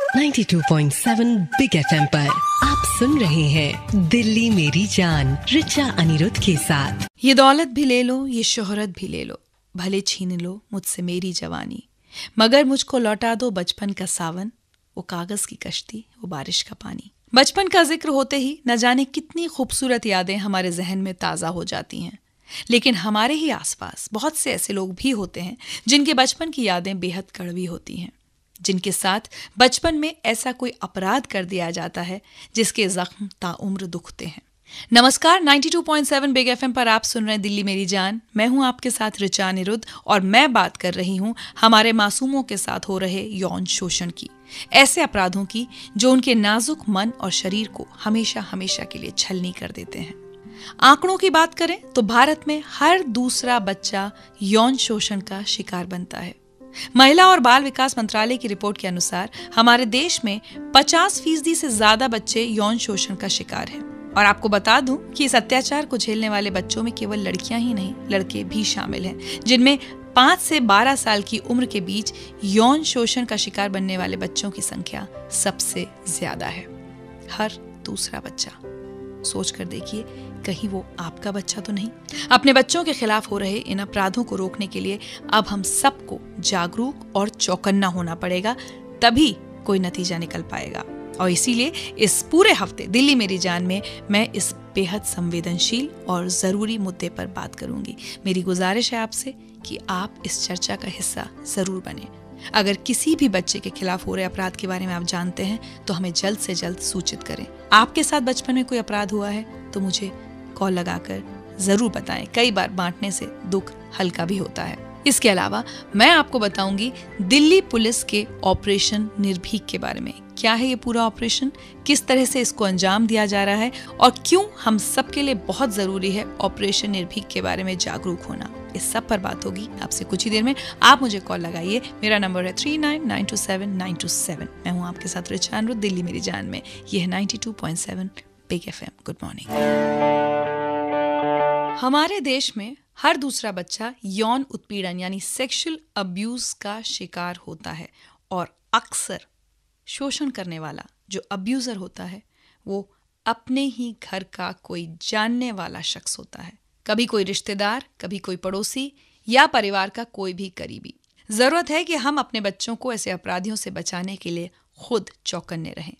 92.7 big FM पर आप सुन रहे हैं दिल्ली मेरी जान रिचा अनिरुद्ध के साथ। ये दौलत भी ले लो, ये शोहरत भी ले लो, भले छीन लो मुझसे मेरी जवानी, मगर मुझको लौटा दो बचपन का सावन, वो कागज की कश्ती, वो बारिश का पानी। बचपन का जिक्र होते ही न जाने कितनी खूबसूरत यादें हमारे जहन में ताज़ा हो जाती हैं। लेकिन हमारे ही आसपास बहुत से ऐसे लोग भी होते हैं जिनके बचपन की यादें बेहद कड़वी होती हैं, जिनके साथ बचपन में ऐसा कोई अपराध कर दिया जाता है जिसके जख्म ताउम्र दुखते हैं। नमस्कार, 92.7 बिग एफएम पर आप सुन रहे हैं दिल्ली मेरी जान। मैं हूं आपके साथ रिचा अनिरुद्ध और मैं बात कर रही हूं हमारे मासूमों के साथ हो रहे यौन शोषण की, ऐसे अपराधों की जो उनके नाजुक मन और शरीर को हमेशा हमेशा के लिए छलनी कर देते हैं। आंकड़ों की बात करें तो भारत में हर दूसरा बच्चा यौन शोषण का शिकार बनता है। महिला और बाल विकास मंत्रालय की रिपोर्ट के अनुसार हमारे देश में 50% से ज्यादा बच्चे यौन शोषण का शिकार हैं। और आपको बता दूं कि इस अत्याचार को झेलने वाले बच्चों में केवल लड़कियां ही नहीं, लड़के भी शामिल हैं, जिनमें 5 से 12 साल की उम्र के बीच यौन शोषण का शिकार बनने वाले बच्चों की संख्या सबसे ज्यादा है। हर दूसरा बच्चा। सोच कर देखिए, कहीं वो आपका बच्चा तो नहीं। अपने बच्चों के खिलाफ हो रहे इन अपराधों को रोकने के लिए अब हम सबको जागरूक और चौकन्ना होना पड़ेगा, तभी कोई नतीजा निकल पाएगा। और इसीलिए इस पूरे हफ्ते दिल्ली मेरी जान में मैं इस बेहद संवेदनशील और जरूरी मुद्दे पर बात करूंगी। मेरी गुजारिश है आपसे कि आप इस चर्चा का हिस्सा जरूर बने। अगर किसी भी बच्चे के खिलाफ हो रहे अपराध के बारे में आप जानते हैं तो हमें जल्द से जल्द सूचित करें। आपके साथ बचपन में कोई अपराध हुआ है तो मुझे कॉल लगाकर जरूर बताएं। कई बार बांटने से दुख हल्का भी होता है। इसके अलावा मैं आपको बताऊंगी दिल्ली पुलिस के ऑपरेशन निर्भीक के बारे में। क्या है ये पूरा ऑपरेशन, किस तरह से इसको अंजाम दिया जा रहा है और क्यों हम सबके लिए बहुत जरूरी है ऑपरेशन निर्भीक के बारे में जागरूक होना। इस सब पर बात होगी आपसे कुछ ही देर में। आप मुझे कॉल लगाइए। मेरा नंबर है 39927927। मैं हूँ आपके साथ रिचा अनिरुद्ध दिल्ली मेरी जान में। यह है 92.7 बिग एफएम। Good morning. हमारे देश में हर दूसरा बच्चा यौन उत्पीड़न यानी सेक्सुअल अब्यूज का शिकार होता है और अक्सर शोषण करने वाला जो अब्यूजर होता है वो अपने ही घर का कोई जानने वाला शख्स होता है। कभी कोई रिश्तेदार, कभी कोई पड़ोसी या परिवार का कोई भी करीबी। जरूरत है कि हम अपने बच्चों को ऐसे अपराधियों से बचाने के लिए खुद चौकन्ने रहें।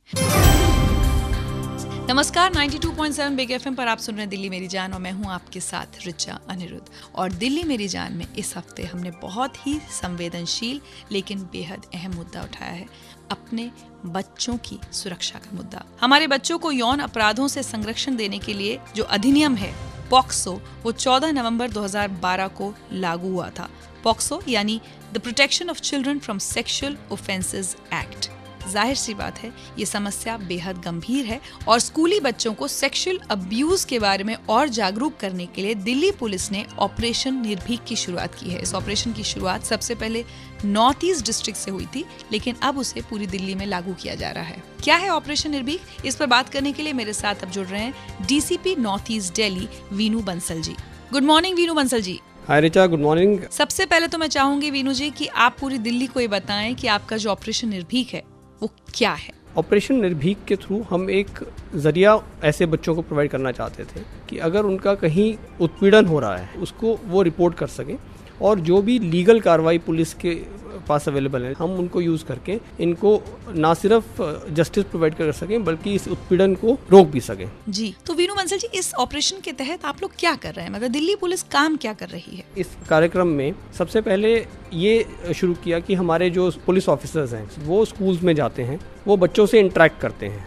नमस्कार, 92.7 बिग एफएम पर आप सुन रहे हैं दिल्ली मेरी जान और मैं हूं आपके साथ रिचा अनिरुद्ध। और दिल्ली मेरी जान में इस हफ्ते हमने बहुत ही संवेदनशील लेकिन बेहद अहम मुद्दा उठाया है, अपने बच्चों की सुरक्षा का मुद्दा। हमारे बच्चों को यौन अपराधों से संरक्षण देने के लिए जो अधिनियम है पॉक्सो, वो 14 नवंबर 2012 को लागू हुआ था। पॉक्सो यानी the protection of children from sexual offences act. जाहिर सी बात है ये समस्या बेहद गंभीर है और स्कूली बच्चों को सेक्सुअल अब्यूज के बारे में और जागरूक करने के लिए दिल्ली पुलिस ने ऑपरेशन निर्भीक की शुरुआत की है। इस ऑपरेशन की शुरुआत सबसे पहले नॉर्थ ईस्ट डिस्ट्रिक्ट से हुई थी, लेकिन अब उसे पूरी दिल्ली में लागू किया जा रहा है। क्या है ऑपरेशन निर्भीक, इस पर बात करने के लिए मेरे साथ अब जुड़ रहे हैं DCP North East Delhi Vinu Bansal ji. Good morning Vinu Bansal ji. Hi Richa, good morning. सबसे पहले तो मैं चाहूंगी वीनू जी कि आप पूरी दिल्ली को ये बताएं कि आपका जो ऑपरेशन निर्भीक है वो क्या है। ऑपरेशन निर्भीक के थ्रू हम एक जरिया ऐसे बच्चों को प्रोवाइड करना चाहते थे कि अगर उनका कहीं उत्पीड़न हो रहा है उसको वो रिपोर्ट कर सकें और जो भी लीगल कार्रवाई पुलिस के पास अवेलेबल है हम उनको यूज़ करके इनको ना सिर्फ जस्टिस प्रोवाइड कर सकें बल्कि इस उत्पीड़न को रोक भी सकें। जी, तो वीनू बंसल जी, इस ऑपरेशन के तहत आप लोग क्या कर रहे हैं, मतलब दिल्ली पुलिस काम क्या कर रही है? इस कार्यक्रम में सबसे पहले ये शुरू किया कि हमारे जो पुलिस ऑफिसर्स हैं वो स्कूल्स में जाते हैं, वो बच्चों से इंटरेक्ट करते हैं।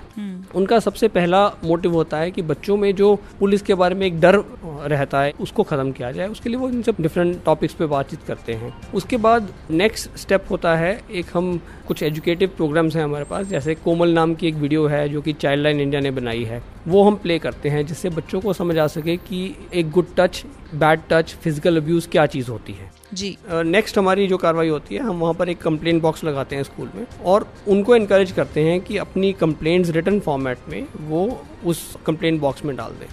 उनका सबसे पहला मोटिव होता है कि बच्चों में जो पुलिस के बारे में एक डर रहता है उसको ख़त्म किया जाए। उसके लिए वो इन सब डिफरेंट टॉपिक्स पे बातचीत करते हैं। उसके बाद नेक्स्ट स्टेप होता है, एक हम कुछ एजुकेटिव प्रोग्राम्स हैं हमारे पास, जैसे कोमल नाम की एक वीडियो है जो कि चाइल्ड लाइन इंडिया ने बनाई है, वो हम प्ले करते हैं जिससे बच्चों को समझ आ सके कि एक good touch bad touch, physical abuse क्या चीज़ होती है जी। नेक्स्ट हमारी जो कार्रवाई होती है, हम वहाँ पर एक कंप्लेंट बॉक्स लगाते हैं स्कूल में और उनको इनकरेज करते हैं कि अपनी कंप्लेंट्स रिटन फॉर्मेट में वो उस कंप्लेंट बॉक्स में डाल दें।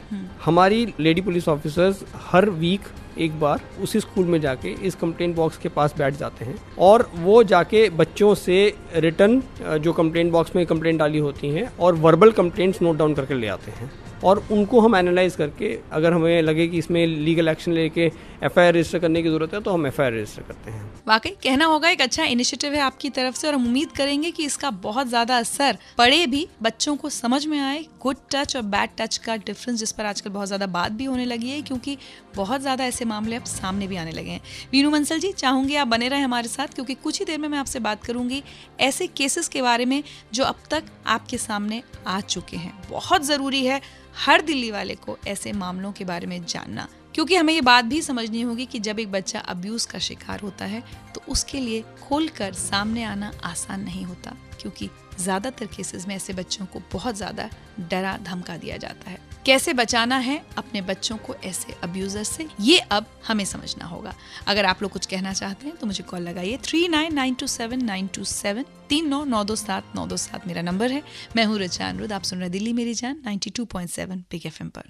हमारी लेडी पुलिस ऑफिसर्स हर वीक एक बार उसी स्कूल में जाके इस कंप्लेंट बॉक्स के पास बैठ जाते हैं और वो जाके बच्चों से रिटन जो कंप्लेंट बॉक्स में कंप्लेंट डाली होती हैं और वर्बल कंप्लेंट्स नोट डाउन करके ले आते हैं और उनको हम एनालाइज करके अगर हमें लगे कि इसमें लीगल एक्शन लेके एफआईआर रजिस्टर करने की जरूरत है तो हम एफआईआर रजिस्टर करते हैं। वाकई कहना होगा एक अच्छा इनिशिएटिव है आपकी तरफ से और हम उम्मीद करेंगे कि इसका बहुत ज्यादा असर पड़े भी, बच्चों को समझ में आए गुड टच और बैड टच का डिफरेंस, जिस पर आजकल बहुत ज्यादा बात भी होने लगी है क्योंकि बहुत ज्यादा ऐसे मामले अब सामने भी आने लगे हैं। वीनू बंसल जी, चाहूंगी आप बने रहे हमारे साथ क्योंकि कुछ ही देर में मैं आपसे बात करूंगी ऐसे केसेस के बारे में जो अब तक आपके सामने आ चुके हैं। बहुत जरूरी है हर दिल्ली वाले को ऐसे मामलों के बारे में जानना, क्योंकि हमें ये बात भी समझनी होगी कि जब एक बच्चा अब्यूज का शिकार होता है तो उसके लिए खुलकर सामने आना आसान नहीं होता, क्योंकि ज्यादातर केसेस में ऐसे बच्चों को बहुत ज्यादा डरा धमका दिया जाता है। कैसे बचाना है अपने बच्चों को ऐसे अब्यूजर से, ये अब हमें समझना होगा। अगर आप लोग कुछ कहना चाहते हैं तो मुझे कॉल लगाइए 39927927 39927927 मेरा नंबर है। मैं हूँ रिचा अनिरुद्ध, आप सुन रहे दिल्ली मेरी जान 92.7 बिग एफएम पर।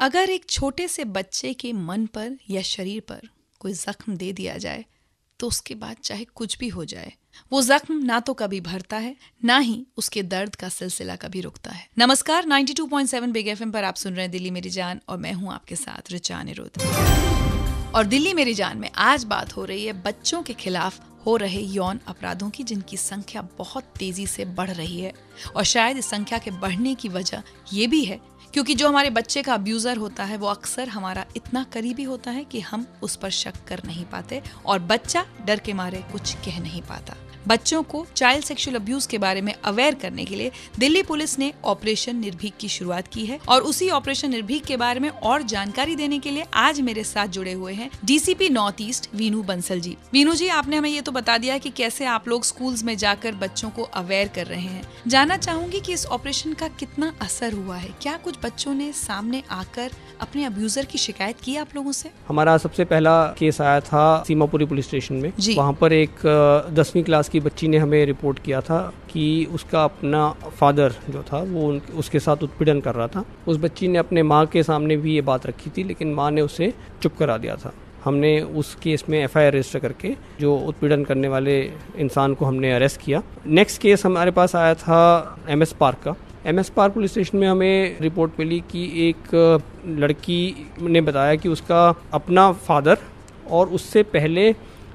अगर एक छोटे से बच्चे के मन पर या शरीर पर कोई जख्म दे दिया जाए तो उसके बाद चाहे कुछ भी हो जाए, वो जख्म ना तो कभी भरता है ना ही उसके दर्द का सिलसिला कभी रुकता है। नमस्कार, 92.7 बिग एफएम पर आप सुन रहे हैं दिल्ली मेरी जान और मैं हूं आपके साथ रिचा अनिरुद्ध। और दिल्ली मेरी जान में आज बात हो रही है बच्चों के खिलाफ हो रहे यौन अपराधों की, जिनकी संख्या बहुत तेजी से बढ़ रही है। और शायद इस संख्या के बढ़ने की वजह ये भी है क्योंकि जो हमारे बच्चे का अब्यूजर होता है वो अक्सर हमारा इतना करीबी होता है कि हम उस पर शक कर नहीं पाते और बच्चा डर के मारे कुछ कह नहीं पाता। बच्चों को चाइल्ड सेक्सुअल अब्यूज के बारे में अवेयर करने के लिए दिल्ली पुलिस ने ऑपरेशन निर्भीक की शुरुआत की है और उसी ऑपरेशन निर्भीक के बारे में और जानकारी देने के लिए आज मेरे साथ जुड़े हुए हैं DCP North East Vinu Bansal ji. Vinu ji, आपने हमें ये तो बता दिया कि कैसे आप लोग स्कूल्स में जाकर बच्चों को अवेयर कर रहे हैं। जानना चाहूंगी कि इस ऑपरेशन का कितना असर हुआ है। क्या कुछ बच्चों ने सामने आकर अपने अब्यूजर की शिकायत की आप लोगों से? हमारा सबसे पहला केस आया था सीमापुरी पुलिस स्टेशन में। वहाँ पर एक 10वीं क्लास की बच्ची ने हमें रिपोर्ट किया था कि उसका अपना फादर जो था वो उसके साथ उत्पीड़न कर रहा था। उस बच्ची ने अपने माँ के सामने भी ये बात रखी थी, लेकिन माँ ने उसे चुप करा दिया था। हमने उस केस में एफआईआर रजिस्टर करके जो उत्पीड़न करने वाले इंसान को हमने अरेस्ट किया। नेक्स्ट केस हमारे पास आया था एमएस पार्क का। एमएस पार्क पुलिस स्टेशन में हमें रिपोर्ट मिली कि एक लड़की ने बताया कि उसका अपना फादर और उससे पहले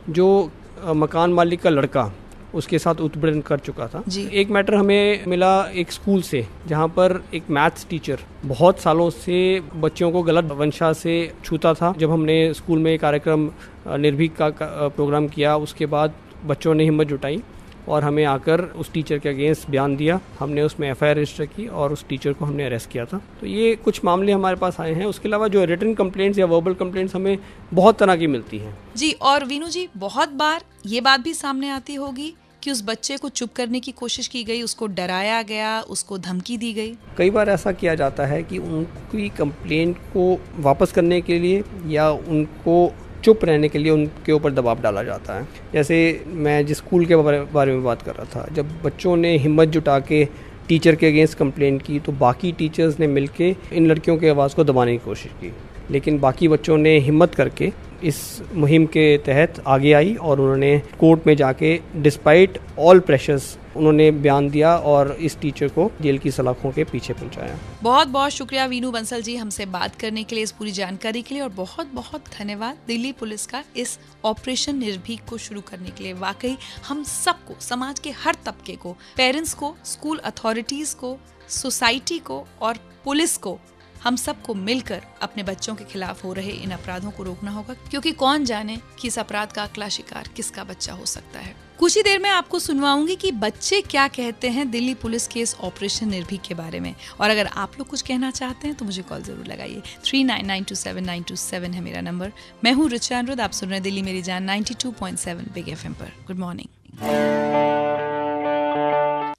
जो मकान मालिक का लड़का उसके साथ उत्पीड़न कर चुका था। एक मैटर हमें मिला एक स्कूल से, जहाँ पर एक मैथ्स टीचर बहुत सालों से बच्चों को गलत वंशा से छूता था। जब हमने स्कूल में कार्यक्रम निर्भीक का प्रोग्राम किया, उसके बाद बच्चों ने हिम्मत जुटाई और हमें आकर उस टीचर के अगेंस्ट बयान दिया। हमने उसमें एफआईआर रजिस्टर की और उस टीचर को हमने अरेस्ट किया था। तो ये कुछ मामले हमारे पास आए हैं। उसके अलावा जो रिटन कंप्लेंट्स या वर्बल कंप्लेंट्स हमें बहुत तरह की मिलती हैं जी। और वीनू जी, बहुत बार ये बात भी सामने आती होगी कि उस बच्चे को चुप करने की कोशिश की गई, उसको डराया गया, उसको धमकी दी गई। कई बार ऐसा किया जाता है कि उनकी कंप्लेंट को वापस करने के लिए या उनको चुप रहने के लिए उनके ऊपर दबाव डाला जाता है। जैसे मैं जिस स्कूल के बारे में बात कर रहा था, जब बच्चों ने हिम्मत जुटा के टीचर के अगेंस्ट कंप्लेंट की तो बाकी टीचर्स ने मिलके इन लड़कियों की आवाज़ को दबाने की कोशिश की, लेकिन बाकी बच्चों ने हिम्मत करके इस मुहिम के तहत आगे आई और उन्होंने कोर्ट में जाके डिस्पाइट ऑल प्रेशर्स उन्होंने बयान दिया और इस टीचर को जेल की सलाखों के पीछे पहुंचाया। बहुत बहुत शुक्रिया वीनू बंसल जी हमसे बात करने के लिए, इस पूरी जानकारी के लिए, और बहुत बहुत धन्यवाद दिल्ली पुलिस का इस ऑपरेशन निर्भीक को शुरू करने के लिए। वाकई हम सबको, समाज के हर तबके को, पेरेंट्स को, स्कूल अथॉरिटीज को, सोसाइटी को और पुलिस को, हम सबको मिलकर अपने बच्चों के खिलाफ हो रहे इन अपराधों को रोकना होगा, क्योंकि कौन जाने कि इस अपराध का अगला शिकार किसका बच्चा हो सकता है। कुछ ही देर में आपको सुनवाऊंगी कि बच्चे क्या कहते हैं दिल्ली पुलिस के इस ऑपरेशन निर्भीक के बारे में। और अगर आप लोग कुछ कहना चाहते हैं तो मुझे कॉल जरूर लगाइए। 39927927 है मेरा नंबर। मैं हूँ रिचा अनिरुद्ध, आप सुन रहे हैं दिल्ली मेरी जान 92.7 बिग एफएम पर। Good morning.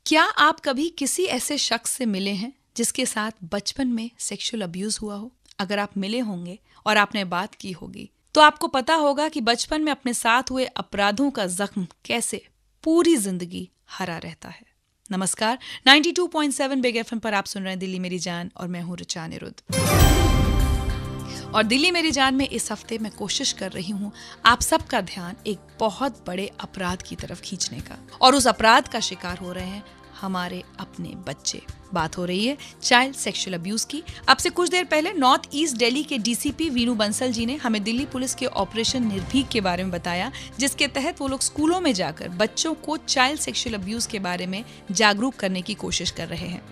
क्या आप कभी किसी ऐसे शख्स से मिले हैं जिसके साथ बचपन में सेक्सुअल अब्यूज हुआ हो? अगर आप मिले होंगे और आपने बात की होगी तो आपको पता होगा कि बचपन में अपने साथ हुए अपराधों का जख्म कैसे पूरी जिंदगी हरा रहता है। नमस्कार, 92.7 बिग एफएम पर आप सुन रहे हैं दिल्ली मेरी जान और मैं हूं ऋचा अनिरुद्ध। और दिल्ली मेरी जान में इस हफ्ते मैं कोशिश कर रही हूं आप सबका ध्यान एक बहुत बड़े अपराध की तरफ खींचने का, और उस अपराध का शिकार हो रहे हैं हमारे अपने बच्चे। बात हो रही है चाइल्ड सेक्सुअल अब्यूज की। अब से कुछ देर पहले नॉर्थ ईस्ट दिल्ली के डीसीपी वीनू बंसल जी ने हमें दिल्ली पुलिस के ऑपरेशन निर्भीक के बारे में बताया, जिसके तहत वो लोग स्कूलों में जाकर बच्चों को चाइल्ड सेक्सुअल अब्यूज के बारे में जागरूक करने की कोशिश कर रहे हैं।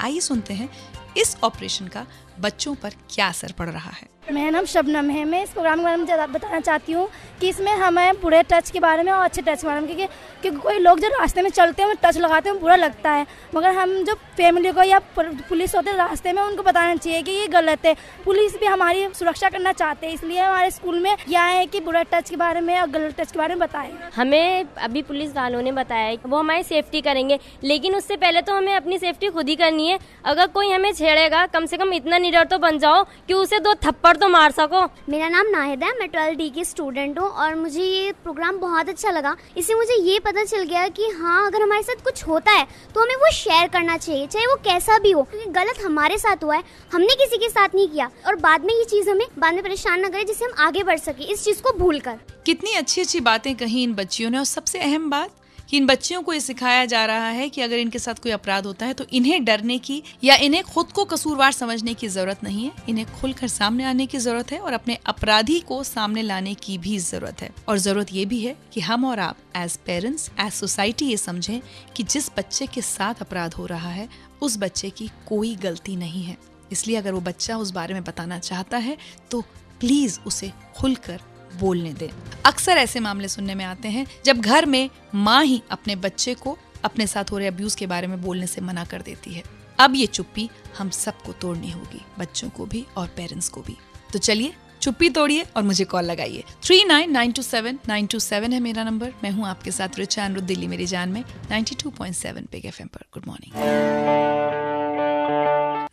आइए सुनते हैं इस ऑपरेशन का बच्चों पर क्या असर पड़ रहा है। मेरा नाम शबनम है। मैं इस प्रोग्राम के बारे में बताना चाहती हूँ कि इसमें हमें बुरे टच के बारे में और अच्छे टच के बारे में, क्योंकि कोई लोग जो रास्ते में चलते हैं टच लगाते हैं बुरा लगता है, मगर हम जो फैमिली को या पुलिस होते हैं रास्ते में उनको बताना चाहिए कि ये गलत है। पुलिस भी हमारी सुरक्षा करना चाहते हैं, इसलिए हमारे स्कूल में यह है कि बुरा टच के बारे में और गलत टच के बारे में बताएं। हमें अभी पुलिस वालों ने बताया है वो हमारी सेफ्टी करेंगे, लेकिन उससे पहले तो हमें अपनी सेफ्टी खुद ही करनी है। अगर कोई हमें छेड़ेगा कम से कम इतना निडर तो बन जाओ कि उसे 2 थप्पड़ तो मार सको। मेरा नाम नाहिद है, मैं 12D की स्टूडेंट हूँ और मुझे ये प्रोग्राम बहुत अच्छा लगा। इससे मुझे ये पता चल गया कि हाँ, अगर हमारे साथ कुछ होता है तो हमें वो शेयर करना चाहिए, चाहे वो कैसा भी हो, क्योंकि गलत हमारे साथ हुआ है, हमने किसी के साथ नहीं किया, और बाद में ये चीज हमें बाद में परेशान न करे, जिससे हम आगे बढ़ सके इस चीज को भूल कर। कितनी अच्छी अच्छी बातें कही इन बच्चियों ने, और सबसे अहम बात कि इन बच्चियों को ये सिखाया जा रहा है कि अगर इनके साथ कोई अपराध होता है तो इन्हें डरने की या इन्हें खुद को कसूरवार समझने की जरूरत नहीं है। इन्हें खुलकर सामने आने की जरूरत है और अपने अपराधी को सामने लाने की भी जरूरत है। और जरूरत ये भी है कि हम और आप एज पेरेंट्स, एज सोसाइटी ये समझें कि जिस बच्चे के साथ अपराध हो रहा है उस बच्चे की कोई गलती नहीं है। इसलिए अगर वो बच्चा उस बारे में बताना चाहता है तो प्लीज उसे खुलकर बोलने दें। अक्सर ऐसे मामले सुनने में आते हैं जब घर में माँ ही अपने बच्चे को अपने साथ हो रहे अब्यूज के बारे में बोलने से मना कर देती है। अब ये चुप्पी हम सबको तोड़नी होगी, बच्चों को भी और पेरेंट्स को भी। तो चलिए चुप्पी तोड़िए और मुझे कॉल लगाइए। 39927927 है मेरा नंबर। मैं हूँ आपके साथ ऋचा अनिरुद्ध, दिल्ली मेरी जान में 92.7 बिग एफएम पर। Good morning.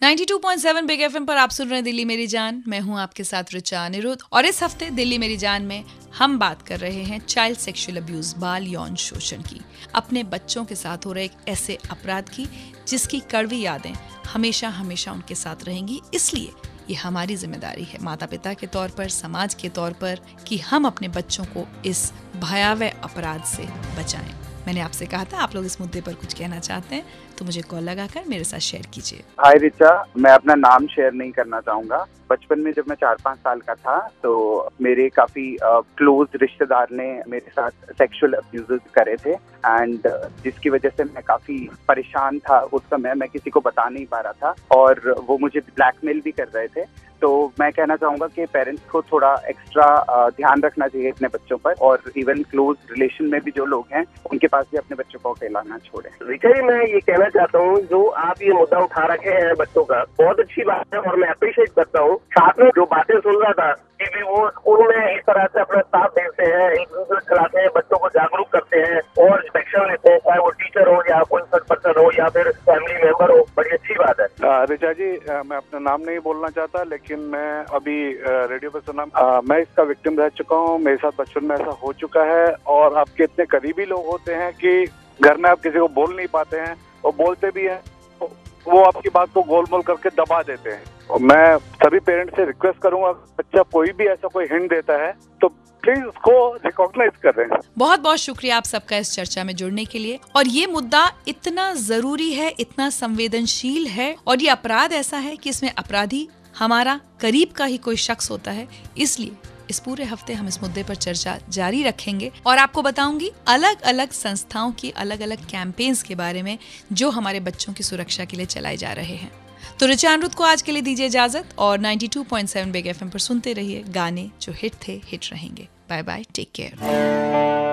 92.7 बिग एफएम पर आप सुन रहे हैं दिल्ली मेरी जान। मैं हूं आपके साथ ऋचा अनिरुद्ध, और इस हफ्ते दिल्ली मेरी जान में हम बात कर रहे हैं चाइल्ड सेक्सुअल अब्यूज, बाल यौन शोषण की, अपने बच्चों के साथ हो रहे एक ऐसे अपराध की जिसकी कड़वी यादें हमेशा हमेशा उनके साथ रहेंगी। इसलिए ये हमारी जिम्मेदारी है माता पिता के तौर पर, समाज के तौर पर, कि हम अपने बच्चों को इस भयावह अपराध से बचाएं। मैंने आपसे कहा था आप लोग इस मुद्दे पर कुछ कहना चाहते हैं तो मुझे कॉल लगाकर मेरे साथ शेयर कीजिए। हाय रिचा, मैं अपना नाम शेयर नहीं करना चाहूँगा। बचपन में जब मैं 4-5 साल का था तो मेरे काफी क्लोज रिश्तेदार ने मेरे साथ सेक्सुअल अब्यूज करे थे, एंड जिसकी वजह से मैं काफी परेशान था। उस समय मैं किसी को बता नहीं पा रहा था और वो मुझे ब्लैकमेल भी कर रहे थे। तो मैं कहना चाहूंगा कि पेरेंट्स को थोड़ा एक्स्ट्रा ध्यान रखना चाहिए अपने बच्चों पर, और इवन क्लोज रिलेशन में भी जो लोग हैं उनके पास भी अपने बच्चों को अकेला ना छोड़े। रिचा जी, मैं ये कहना चाहता हूँ, जो आप ये मुद्दा उठा रखे हैं बच्चों का, बहुत अच्छी बात है और मैं अप्रिशिएट करता हूँ। साथ में जो बातें सुन रहा था कि भी वो स्कूल में इस तरह से अपना साथ देते हैं, एक दूसरे चलाते हैं, बच्चों को जागरूक करते हैं और इंस्पेक्शन लेते हैं, चाहे वो टीचर हो या कोई थर्ड पर्सन हो या फिर फैमिली मेंबर हो, बड़ी अच्छी बात है। रिचा जी, मैं अपना नाम नहीं बोलना चाहता, लेकिन मैं अभी रेडियो पर सुना, मैं इसका विक्टिम रह चुका हूँ। मेरे साथ बचपन में ऐसा हो चुका है, और आपके इतने करीबी लोग होते हैं कि घर में आप किसी को बोल नहीं पाते हैं, और बोलते भी हैं वो आपकी बात को गोलमोल करके दबा देते हैं। और मैं सभी पेरेंट्स से रिक्वेस्ट करूंगा, बच्चा कोई भी ऐसा कोई हिंट देता है तो प्लीज उसको रिकॉग्नाइज कर रहे हैं। बहुत बहुत शुक्रिया आप सबका इस चर्चा में जुड़ने के लिए। और ये मुद्दा इतना जरूरी है, इतना संवेदनशील है, और ये अपराध ऐसा है कि इसमें अपराधी हमारा करीब का ही कोई शख्स होता है। इसलिए इस पूरे हफ्ते हम इस मुद्दे पर चर्चा जारी रखेंगे और आपको बताऊंगी अलग अलग संस्थाओं की अलग अलग कैंपेन्स के बारे में जो हमारे बच्चों की सुरक्षा के लिए चलाए जा रहे हैं। तो ऋचा अनिरुद्ध को आज के लिए दीजिए इजाजत, और 92.7 बिग एफएम पर सुनते रहिए गाने जो हिट थे, हिट रहेंगे। Bye bye, take care.